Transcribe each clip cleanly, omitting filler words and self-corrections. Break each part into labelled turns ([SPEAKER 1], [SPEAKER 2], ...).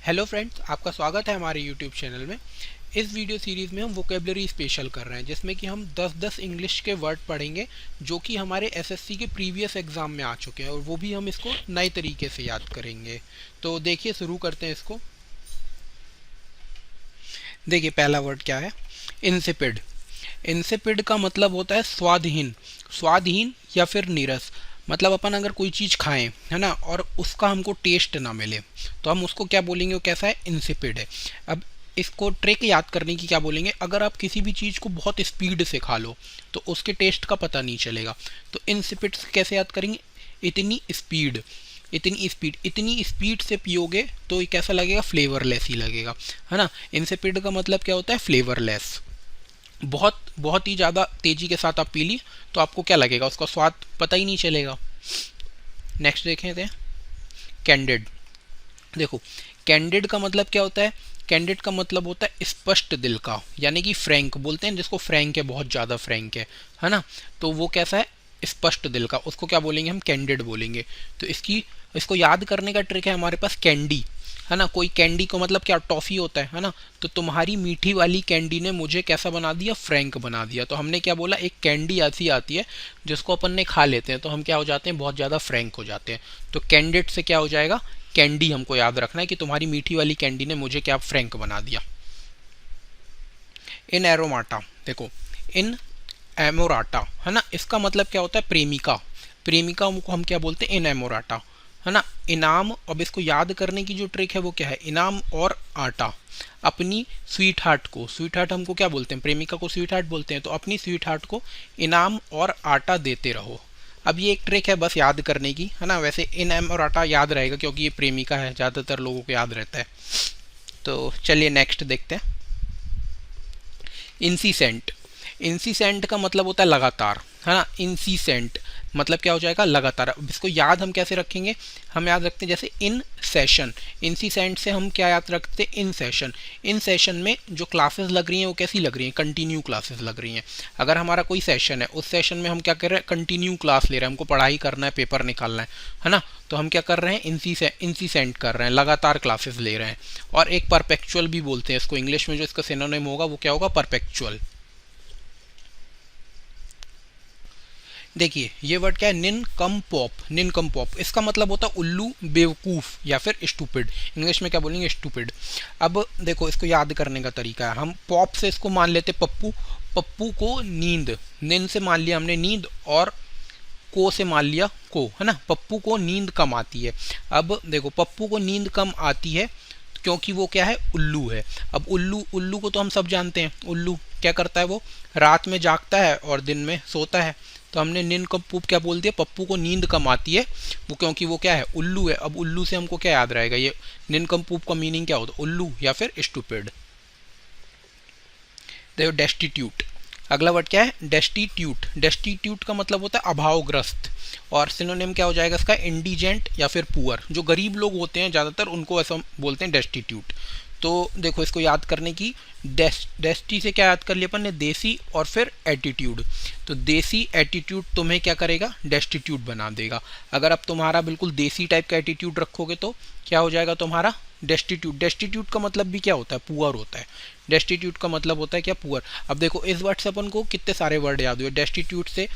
[SPEAKER 1] Hello friends, आपका स्वागत है हमारे यूट्यूब चैनल में। इस वीडियो सीरीज़ में हम वोकेबलरी स्पेशल कर रहे हैं, जिसमें कि हम 10-10 इंग्लिश के वर्ड पढ़ेंगे जो कि हमारे एसएससी के प्रीवियस एग्ज़ाम में आ चुके हैं, और वो भी हम इसको नए तरीके से याद करेंगे। तो देखिए, शुरू करते हैं इसको। देखिए, पहला वर्ड क्या है? इंसिपिड। इंसिपिड का मतलब होता है स्वादहीन। स्वादहीन या फिर नीरस। मतलब अपन अगर कोई चीज़ खाएं, है ना, और उसका हमको टेस्ट ना मिले, तो हम उसको क्या बोलेंगे? वो कैसा है? इंसिपिड है। अब इसको ट्रिक याद करने की क्या बोलेंगे? अगर आप किसी भी चीज़ को बहुत स्पीड से खा लो तो उसके टेस्ट का पता नहीं चलेगा। तो इंसिपिड कैसे याद करेंगे? इतनी स्पीड। इतनी स्पीड से पियोगे तो ये कैसा लगेगा? फ्लेवरलेस ही लगेगा, है ना। इंसिपिड का मतलब क्या होता है? फ्लेवरलेस। बहुत बहुत ही ज़्यादा तेज़ी के साथ आप पी ली तो आपको क्या लगेगा? उसका स्वाद पता ही नहीं चलेगा। नेक्स्ट देखें थे, कैंडिड। देखो, कैंडिड का मतलब क्या होता है? कैंडिड का मतलब होता है स्पष्ट दिल का, यानी कि फ्रैंक बोलते हैं जिसको, फ्रैंक है, बहुत ज़्यादा फ्रैंक है ना। तो वो कैसा है? स्पष्ट दिल का, उसको क्या बोलेंगे? हम कैंडिड बोलेंगे। तो इसको याद करने का ट्रिक है हमारे पास, कैंडी, है ना। कोई कैंडी को मतलब क्या? टॉफ़ी होता है ना। तो तुम्हारी मीठी वाली कैंडी ने मुझे कैसा बना दिया? फ्रैंक बना दिया। तो हमने क्या बोला? एक कैंडी ऐसी आती है जिसको अपन ने खा लेते हैं तो हम क्या हो जाते हैं? बहुत ज़्यादा फ्रैंक हो जाते हैं। तो कैंडिड से क्या हो जाएगा? कैंडी। हमको याद रखना है कि तुम्हारी मीठी वाली कैंडी ने मुझे क्या? फ्रैंक बना दिया। इन एरोमाटा। देखो, इन एमोराटा, है ना, इसका मतलब क्या होता है? प्रेमिका। प्रेमिका को हम क्या बोलते हैं? इन एमोराटा, है ना। इनाम। अब इसको याद करने की जो ट्रिक है वो क्या है? इनाम और आटा। अपनी स्वीट हार्ट को, स्वीट हार्ट हमको क्या बोलते हैं? प्रेमिका को स्वीट हार्ट बोलते हैं। तो अपनी स्वीट हार्ट को इनाम और आटा देते रहो। अब ये एक ट्रिक है बस याद करने की, है ना। वैसे इनाम और आटा याद रहेगा क्योंकि ये प्रेमिका है, ज़्यादातर लोगों को याद रहता है। तो चलिए नेक्स्ट देखते हैं, इंसीसेंट। इंसीसेंट का मतलब होता है लगातार, है ना। इंसीसेंट मतलब क्या हो जाएगा? लगातार। अब इसको याद हम कैसे रखेंगे? हम याद रखते हैं जैसे इन सेशन। इंसीसेंट से हम क्या याद रखते हैं? In session. इन सेशन में जो क्लासेस लग रही हैं वो कैसी लग रही हैं? कंटिन्यू क्लासेस लग रही हैं। अगर हमारा कोई सेशन है, उस सेशन में हम क्या कर रहे हैं? कंटिन्यू क्लास ले रहे हैं, हमको पढ़ाई करना है, पेपर निकालना है ना। तो हम क्या कर रहे हैं? इंसीसेंट कर रहे हैं, लगातार क्लासेस ले रहे हैं। और एक परपेक्चुअल भी बोलते हैं इसको, इंग्लिश में जो इसका सिनोनिम होगा वो क्या होगा? परपेक्चुअल। देखिए, ये वर्ड क्या है? निनकम्पॉप। निनकम्पॉप इसका मतलब होता है उल्लू, बेवकूफ़ या फिर स्टूपिड। इंग्लिश में क्या बोलेंगे? स्टूपिड। अब देखो, इसको याद करने का तरीका है, हम पॉप से इसको मान लेते पप्पू। पप्पू को नींद, नींद से मान लिया हमने नींद, और को से मान लिया को, है ना। पप्पू को नींद कम आती है। अब देखो, पप्पू को नींद कम आती है क्योंकि वो क्या है? उल्लू है। अब उल्लू, उल्लू को तो हम सब जानते हैं। उल्लू क्या करता है? वो रात में जागता है और दिन में सोता है। तो हमने निनकम्पूप क्या बोल दिया? पप्पू को नींद कम आती है वो, क्योंकि वो क्या है? उल्लू है। अब उल्लू से हमको क्या याद रहेगा? ये निनकम्पूप का मीनिंग क्या होता है? उल्लू या फिर स्टूपिड। देखो, डेस्टिट्यूट। अगला वर्ड क्या है? डेस्टिट्यूट। डेस्टिट्यूट का मतलब होता है अभावग्रस्त, और सिनोनिम क्या हो जाएगा इसका? इंडिजेंट या फिर पुअर। जो गरीब लोग होते हैं ज़्यादातर उनको ऐसा बोलते हैं डेस्टिट्यूट। तो देखो, इसको याद करने की, डेस्टी से क्या याद कर लिया अपन ने? देसी, और फिर एटीट्यूड। तो देसी एटीट्यूड तुम्हें क्या करेगा? डेस्टिट्यूट बना देगा। अगर अब तुम्हारा बिल्कुल देसी टाइप का एटीट्यूड रखोगे तो क्या हो जाएगा तुम्हारा? डेस्टिट्यूट। डेस्टिट्यूट का मतलब भी क्या होता है? पुअर होता है। डेस्टिट्यूट का मतलब होता है क्या? पुअर। अब देखो, इस वर्ड से अपन को कितने सारे वर्ड याद हुए डेस्टिट्यूट से,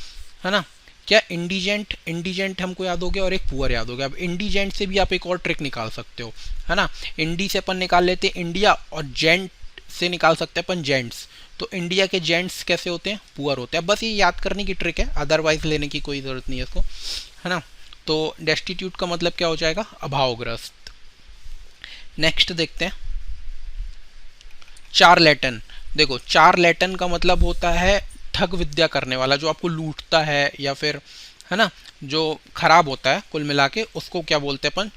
[SPEAKER 1] है ना। क्या? इंडिजेंट। इंडिजेंट हमको याद हो गया, और एक पुअर याद हो गया। अब इंडिजेंट से भी आप एक और ट्रिक निकाल सकते हो, है ना। इंडी से अपन निकाल लेते हैं इंडिया, और जेंट से निकाल सकते हैं अपन जेंट्स। तो इंडिया के जेंट्स कैसे होते हैं? पुअर होते हैं। बस ये याद करने की ट्रिक है, अदरवाइज लेने की कोई ज़रूरत नहीं है इसको, है ना। तो डेस्टिट्यूट का मतलब क्या हो जाएगा? अभावग्रस्त। नेक्स्ट देखते हैं, चार्लेटन। देखो, चार्लेटन का मतलब होता है ठग विद्या करने वाला, जो आपको लूटता है या फिर, है ना, जो खराब होता है कुल मिला के, उसको क्या बोलते हैं अपन?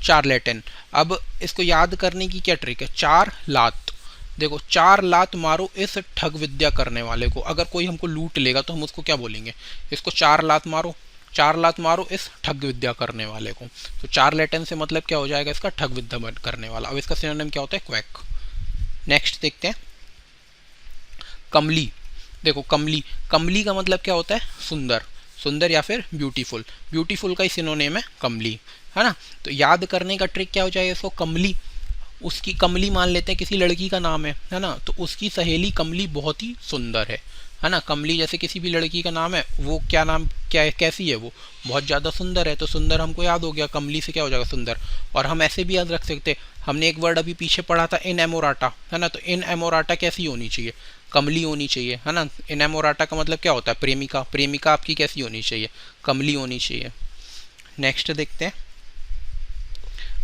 [SPEAKER 1] चार्लेटन। अब इसको याद करने की क्या ट्रिक है? चार लात। देखो, चार लात मारो इस ठग विद्या करने वाले को। अगर कोई हमको लूट लेगा तो हम उसको क्या बोलेंगे? इसको चार लात मारो। चार लात मारो इस ठग विद्या करने वाले को। तो चार्लेटन से मतलब क्या हो जाएगा इसका? ठग विद्या करने वाला। अब इसका सिनोनिम क्या होता है? क्वैक। नेक्स्ट देखते हैं, कमली। देखो, कमली। कमली का मतलब क्या होता है? सुंदर। सुंदर या फिर ब्यूटीफुल। ब्यूटीफुल का ही सिनोनिम है कमली, है ना। तो याद करने का ट्रिक क्या हो जाएगा इसको? कमली उसकी कमली मान लेते हैं, किसी लड़की का नाम है ना, तो उसकी सहेली कमली बहुत ही सुंदर है ना। कमली जैसे किसी भी लड़की का नाम है, वो क्या नाम, क्या है, कैसी है वो, बहुत ज़्यादा सुंदर है, तो सुंदर हमको याद हो गया, कमली से क्या हो जाएगा, सुंदर। और हम ऐसे भी याद रख सकते, हमने एक वर्ड अभी पीछे पढ़ा था, इनएमोराटा, है ना, तो इनएमोराटा कैसी होनी चाहिए, कमली होनी चाहिए, है ना। इनएमोराटा का मतलब क्या होता है, प्रेमिका, प्रेमिका आपकी कैसी होनी चाहिए, कमली होनी चाहिए। नेक्स्ट देखते हैं,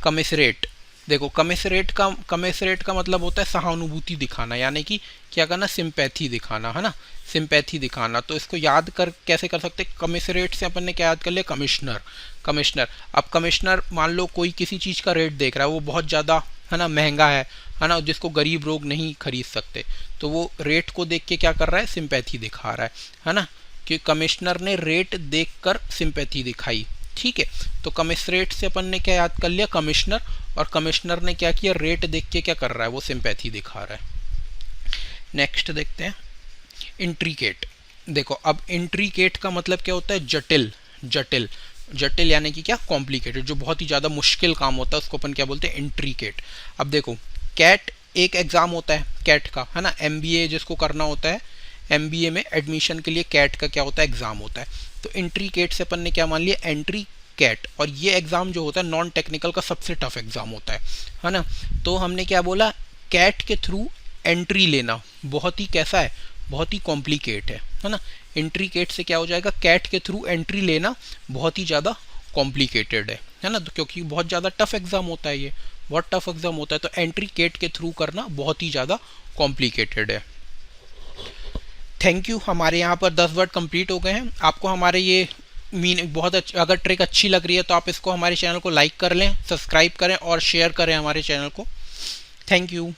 [SPEAKER 1] कमिसरेट। देखो कमिसरेट का मतलब होता है सहानुभूति दिखाना, यानी कि क्या करना, सिंपैथी दिखाना, है ना, सिंपैथी दिखाना। तो इसको याद कर कैसे कर सकते, कमिसरेट से अपन ने क्या याद कर लिया, कमिश्नर, कमिश्नर। अब कमिश्नर मान लो कोई किसी चीज़ का रेट देख रहा है, वो बहुत ज़्यादा, है ना, महंगा है ना, जिसको गरीब लोग नहीं खरीद सकते, तो वो रेट को देख के क्या कर रहा है, सिंपैथी दिखा रहा है ना, कि कमिश्नर ने रेट देखकर सिंपैथी दिखाई। ठीक है, तो कमिश्नरेट से अपन ने क्या याद कर लिया, कमिश्नर, और कमिश्नर ने क्या किया, रेट देख के क्या कर रहा है, वो सिंपैथी दिखा रहा है। नेक्स्ट देखते हैं, इंट्रीकेट। देखो अब इंट्रीकेट का मतलब क्या होता है, जटिल, जटिल, जटिल यानी कि क्या, कॉम्प्लिकेटेड, जो बहुत ही ज़्यादा मुश्किल काम होता है उसको अपन क्या बोलते हैं, इंट्रीकेट। अब देखो कैट एक एग्ज़ाम होता है कैट का, है ना, एमबीए जिसको करना होता है, एमबीए में एडमिशन के लिए कैट का क्या होता है, एग्ज़ाम होता है। तो इंट्रीकेट से अपन ने क्या मान लिया, एंट्री कैट, और ये एग्ज़ाम जो होता है नॉन टेक्निकल का सबसे टफ एग्ज़ाम होता है ना। तो हमने क्या बोला, कैट के थ्रू एंट्री लेना बहुत ही कैसा है, बहुत ही कॉम्प्लिकेट है ना। इंट्रीकेट से क्या हो जाएगा, कैट के थ्रू एंट्री लेना बहुत ही ज़्यादा कॉम्प्लिकेटेड है ना, तो क्योंकि बहुत ज़्यादा टफ एग्ज़ाम होता है, ये बहुत टफ एग्ज़ाम होता है, तो एंट्री केट के थ्रू करना बहुत ही ज़्यादा कॉम्प्लिकेटेड है। थैंक यू, हमारे यहाँ पर 10 वर्ड कंप्लीट हो गए हैं। आपको हमारे ये बहुत अगर ट्रिक अच्छी लग रही है तो आप इसको, हमारे चैनल को लाइक कर लें, सब्सक्राइब करें और शेयर करें हमारे चैनल को। Thank you.